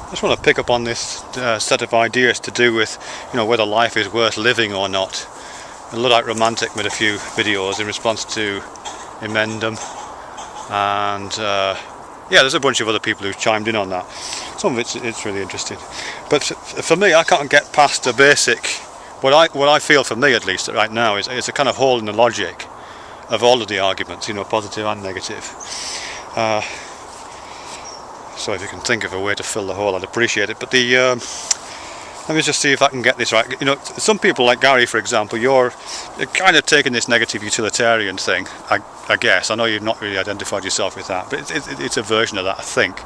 I just want to pick up on this set of ideas to do with, whether life is worth living or not. A Luddite romantic made a few videos in response to Emendum, and yeah, there's a bunch of other people who've chimed in on that. Some of it's really interesting, but for me, I can't get past the basic. What I feel, for me at least, right now is a kind of hole in the logic of all of the arguments, positive and negative. So if you can think of a way to fill the hole, I'd appreciate it. But let me just see if I can get this right. Some people like Gary, for example, you're kind of taking this negative utilitarian thing, I guess. I know you've not really identified yourself with that, but it's a version of that, I think,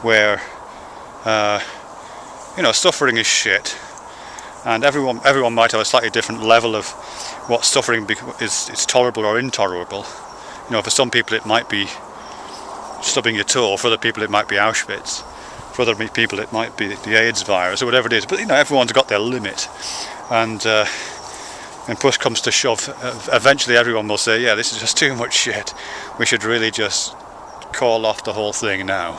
where suffering is shit, and everyone might have a slightly different level of what suffering is tolerable or intolerable. For some people it might be stubbing your toe, for other people it might be Auschwitz, for other people it might be the AIDS virus or whatever it is, but everyone's got their limit, and when push comes to shove, eventually everyone will say, yeah, this is just too much shit, we should really just call off the whole thing now.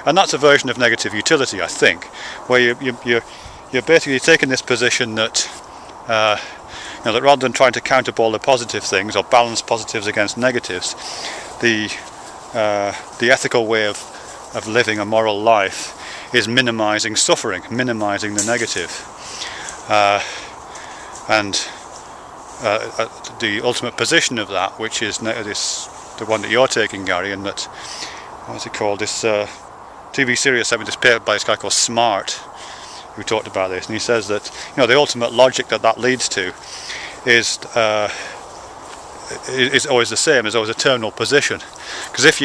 And that's a version of negative utility, I think, where you're basically taking this position that that rather than trying to counterball the positive things or balance positives against negatives, the ethical way of living a moral life is minimizing suffering, minimizing the negative, and the ultimate position of that, which is the one that you're taking, Gary, and that, what's it called, this TV series sent me this paper by this guy called Smart, who talked about this, and he says that the ultimate logic that leads to is always the same, is always a terminal position. Because if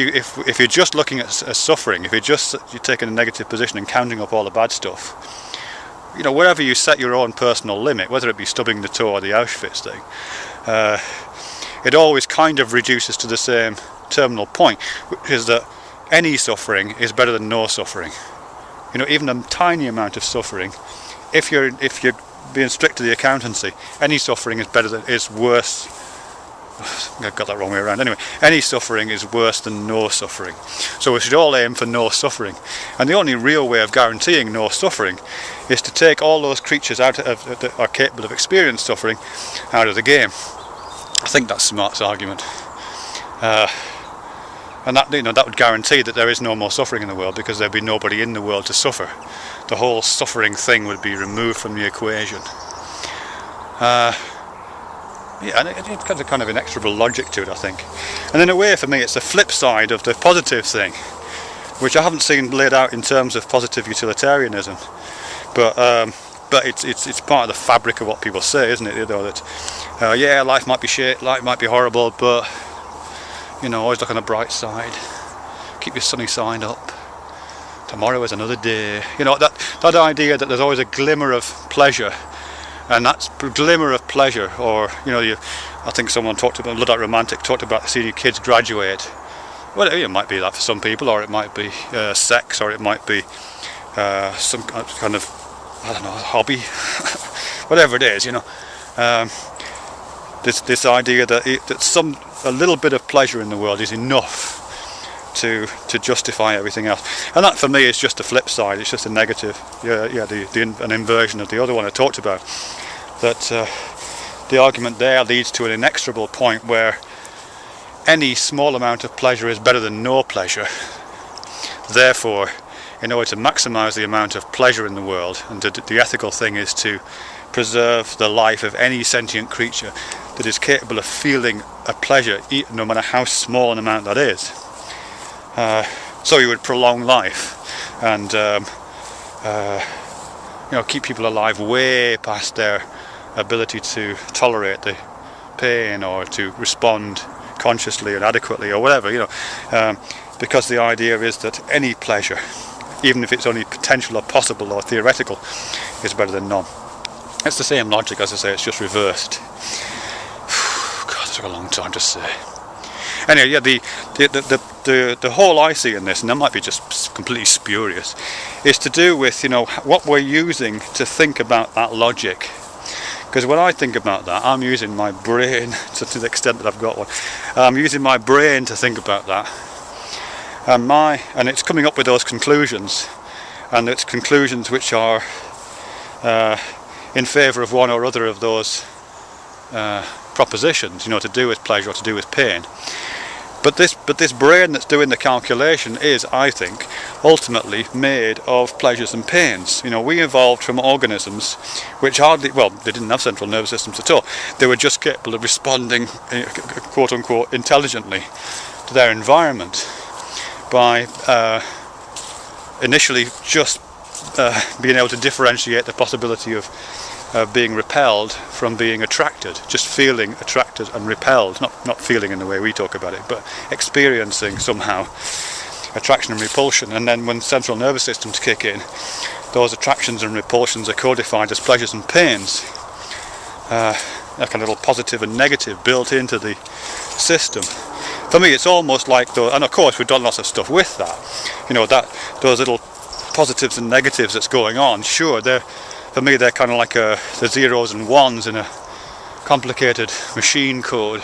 you're just looking at suffering, if you're taking a negative position and counting up all the bad stuff, wherever you set your own personal limit, whether it be stubbing the toe or the Auschwitz thing, it always kind of reduces to the same terminal point, which is that any suffering is better than no suffering. Even a tiny amount of suffering, if you're being strict to the accountancy, any suffering is worse. I got that wrong way around. Anyway, any suffering is worse than no suffering. So we should all aim for no suffering. And the only real way of guaranteeing no suffering is to take all those creatures out that are capable of experiencing suffering out of the game. I think that's Smart's argument. And that would guarantee that there is no more suffering in the world, because there'd be nobody in the world to suffer. The whole suffering thing would be removed from the equation. Yeah, and it's got a kind of inexorable logic to it, I think. And in a way, for me, it's the flip side of the positive thing, which I haven't seen laid out in terms of positive utilitarianism. But it's part of the fabric of what people say, isn't it? That yeah, life might be shit, life might be horrible, but always look on the bright side. Keep your sunny side up. Tomorrow is another day. That idea that there's always a glimmer of pleasure. And that glimmer of pleasure, or I think someone talked about, Luddite romantic talked about seeing your kids graduate. Well, it might be that for some people, or it might be sex, or it might be some kind of, I don't know, hobby, whatever it is. This idea that a little bit of pleasure in the world is enough to justify everything else, and that for me is just the flip side. It's just a negative, an inversion of the other one I talked about. That the argument there leads to an inexorable point where any small amount of pleasure is better than no pleasure. Therefore, in order to maximize the amount of pleasure in the world, and the ethical thing is to preserve the life of any sentient creature that is capable of feeling a pleasure, no matter how small an amount that is. So you would prolong life and keep people alive way past their ability to tolerate the pain or to respond consciously and adequately or whatever, because the idea is that any pleasure, even if it's only potential or possible or theoretical, is better than none. It's the same logic, as I say, it's just reversed. God, that took a long time to say. Anyway, yeah, the whole I see in this, and that might be just completely spurious, is to do with what we're using to think about that logic. Because when I think about that, I'm using my brain to the extent that I've got one. I'm using my brain to think about that, and it's coming up with those conclusions, and it's conclusions which are in favour of one or other of those propositions, to do with pleasure or to do with pain. But this brain that's doing the calculation is, I think, ultimately made of pleasures and pains. We evolved from organisms which hardly, well, they didn't have central nervous systems at all. They were just capable of responding, quote unquote, intelligently to their environment by initially just being able to differentiate the possibility of being repelled from being attracted, just feeling attracted and repelled, not feeling in the way we talk about it, but experiencing somehow attraction and repulsion. And then when central nervous systems kick in, those attractions and repulsions are codified as pleasures and pains, like a little positive and negative built into the system. For me, it's almost like though, and of course we've done lots of stuff with that, those little positives and negatives that's going on, sure, for me they're kind of like the zeros and ones in a complicated machine code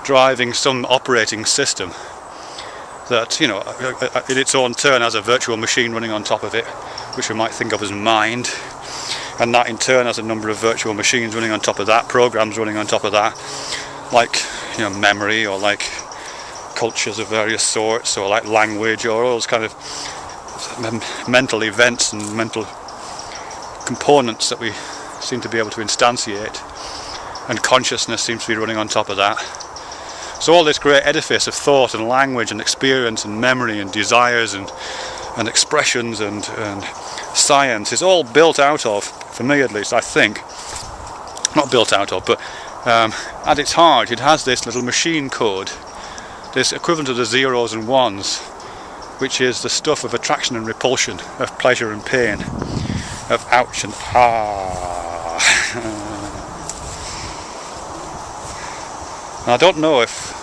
driving some operating system that, in its own turn has a virtual machine running on top of it, which we might think of as mind, and that in turn has a number of virtual machines running on top of that, programs running on top of that, like memory, or like cultures of various sorts, or like language, or all those kind of mental events and mental components that we seem to be able to instantiate, and consciousness seems to be running on top of that. So all this great edifice of thought and language and experience and memory and desires and expressions and science is all built out of, for me at least, I think, not built out of, but at its heart it has this little machine code, this equivalent of the zeros and ones, which is the stuff of attraction and repulsion, of pleasure and pain, of ouch and ah. And I don't know if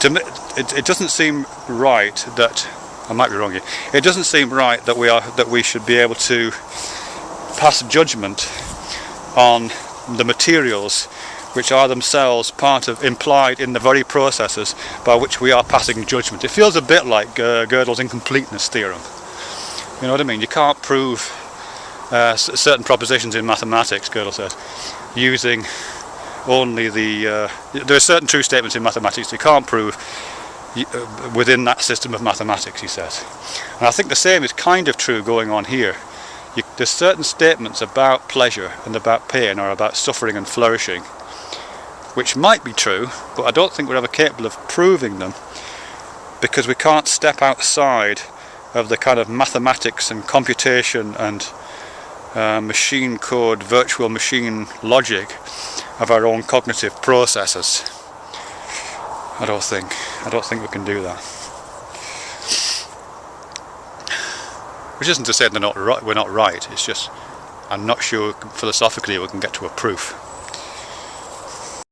it doesn't seem right that, I might be wrong here, it doesn't seem right that we should be able to pass judgment on the materials which are themselves implied in the very processes by which we are passing judgment. It feels a bit like Gödel's incompleteness theorem. You know what I mean? You can't prove certain propositions in mathematics, Gödel says, using only there are certain true statements in mathematics you can't prove within that system of mathematics, he says. And I think the same is kind of true going on here. There's certain statements about pleasure and about pain, or about suffering and flourishing, which might be true, but I don't think we're ever capable of proving them, because we can't step outside of the kind of mathematics and computation and machine code, virtual machine logic of our own cognitive processes. I don't think we can do that. Which isn't to say we're not right, it's just I'm not sure philosophically we can get to a proof.